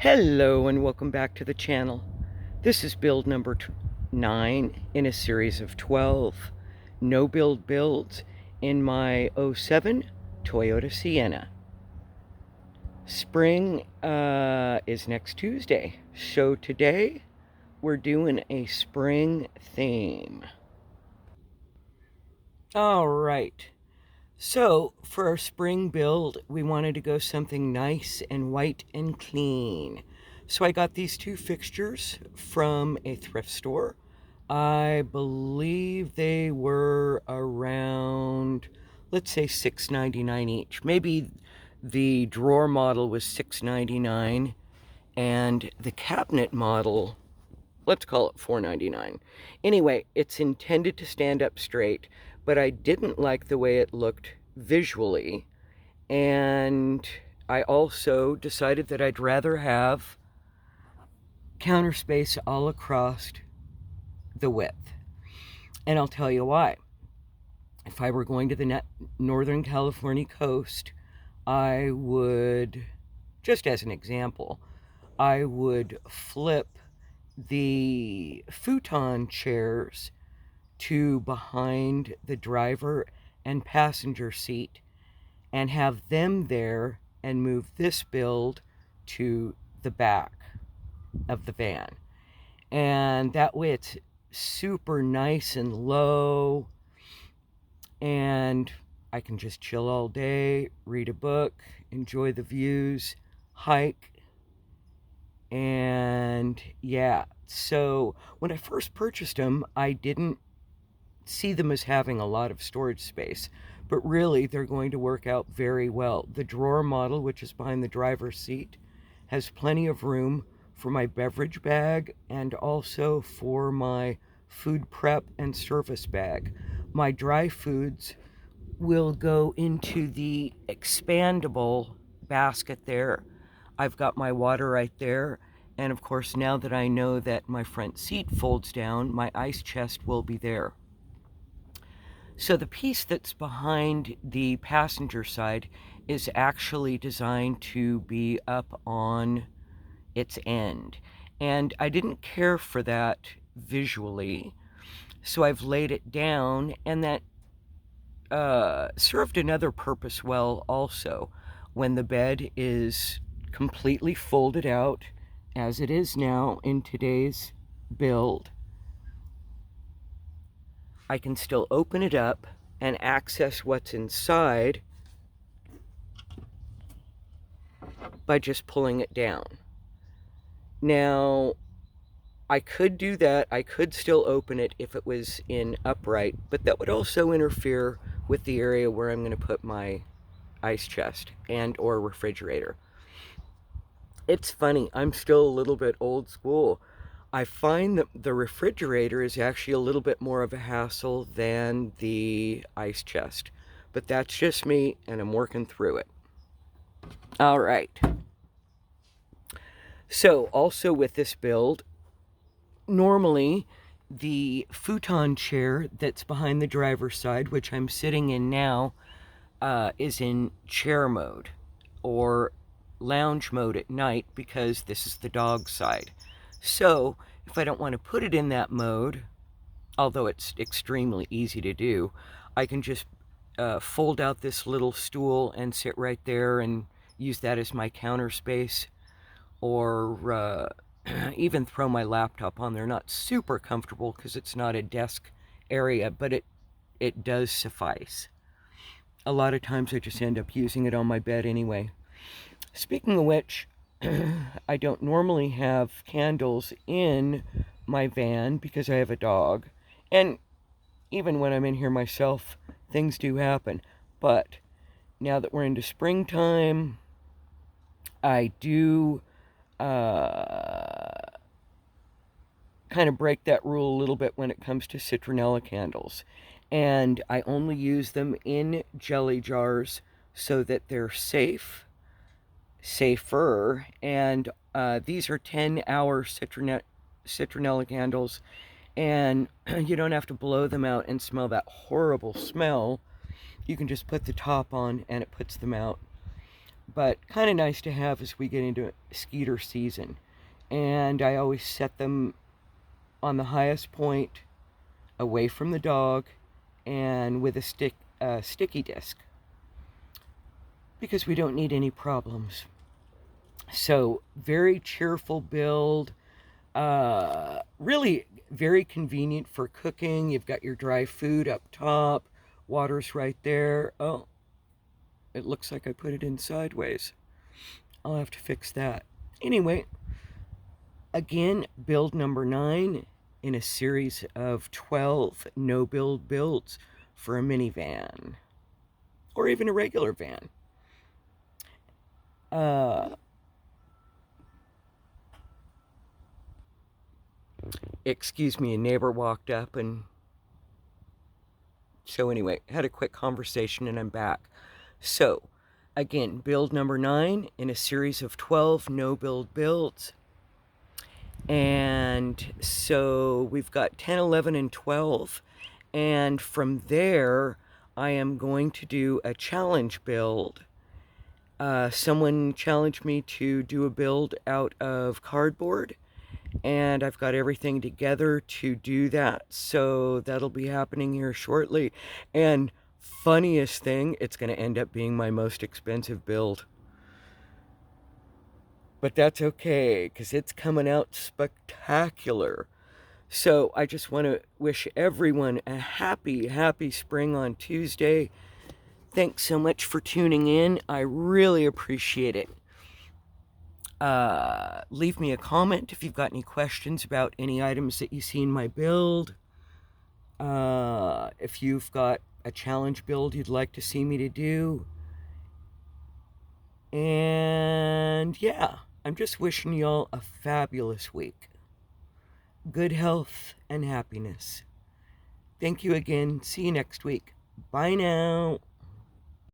Hello and welcome back to the channel. This is build number 9 in a series of 12 no build builds in my '07 Toyota Sienna. Spring is next Tuesday, so today we're doing a spring theme. All right, so for our spring build, we wanted to go something nice and white and clean. So I got these two fixtures from a thrift store. I believe they were around, let's say $6.99 each. Maybe the drawer model was $6.99 and the cabinet model, let's call it $4.99. Anyway, it's intended to stand up straight, but I didn't like the way it looked visually, and I also decided that I'd rather have counter space all across the width. And I'll tell you why. If I were going to the Northern California coast, I would, just as an example, I would flip the futon chairs to behind the driver and passenger seat and have them there and move this build to the back of the van. And that way it's super nice and low, and I can just chill all day, read a book, enjoy the views, hike. And yeah, so when I first purchased them, I didn't see them as having a lot of storage space, but really they're going to work out very well. The drawer model, which is behind the driver's seat, has plenty of room for my beverage bag and also for my food prep and service bag. My dry foods will go into the expandable basket there. I've got my water right there. And of course, now that I know that my front seat folds down, my ice chest will be there. So the piece that's behind the passenger side is actually designed to be up on its end. And I didn't care for that visually, so I've laid it down, and that served another purpose well also. When the bed is completely folded out, as it is now in today's build, I can still open it up and access what's inside by just pulling it down. Now, I could do that. I could still open it if it was in upright, but that would also interfere with the area where I'm going to put my ice chest and or refrigerator. It's funny, I'm still a little bit old school. I find that the refrigerator is actually a little bit more of a hassle than the ice chest, but that's just me, and I'm working through it. All right. So also with this build, normally the futon chair that's behind the driver's side, which I'm sitting in now, is in chair mode or lounge mode at night because this is the dog side. So if I don't want to put it in that mode, although it's extremely easy to do, I can just fold out this little stool and sit right there and use that as my counter space, or even throw my laptop on there. Not super comfortable because it's not a desk area, but it does suffice. A lot of times I just end up using it on my bed anyway. Speaking of which, I don't normally have candles in my van because I have a dog. And even when I'm in here myself, things do happen. But now that we're into springtime, I do kind of break that rule a little bit when it comes to citronella candles. And I only use them in jelly jars so that they're safer. And these are 10-hour citronella candles, and you don't have to blow them out and smell that horrible smell. You can just put the top on and it puts them out. but kind of nice to have as we get into skeeter season. And I always set them on the highest point, away from the dog, and with a sticky disc, because we don't need any problems. So very cheerful build, really very convenient for cooking. You've got your dry food up top, water's right there. Oh, it looks like I put it in sideways. I'll have to fix that. Anyway, again, build number 9 in a series of 12 no-build builds for a minivan or even a regular van. Excuse me, a neighbor walked up, and so anyway, had a quick conversation and I'm back. So, again, build number 9 in a series of 12 no-build builds. And so we've got 10, 11, and 12. And from there, I am going to do a challenge build. Someone challenged me to do a build out of cardboard, and I've got everything together to do that. So that'll be happening here shortly. And funniest thing, it's going to end up being my most expensive build. But that's okay, because it's coming out spectacular. So I just want to wish everyone a happy, happy spring on Tuesday. Thanks so much for tuning in. I really appreciate it. Leave me a comment if you've got any questions about any items that you see in my build. If you've got a challenge build you'd like to see me to do. And yeah, I'm just wishing y'all a fabulous week. Good health and happiness. Thank you again. See you next week. Bye now.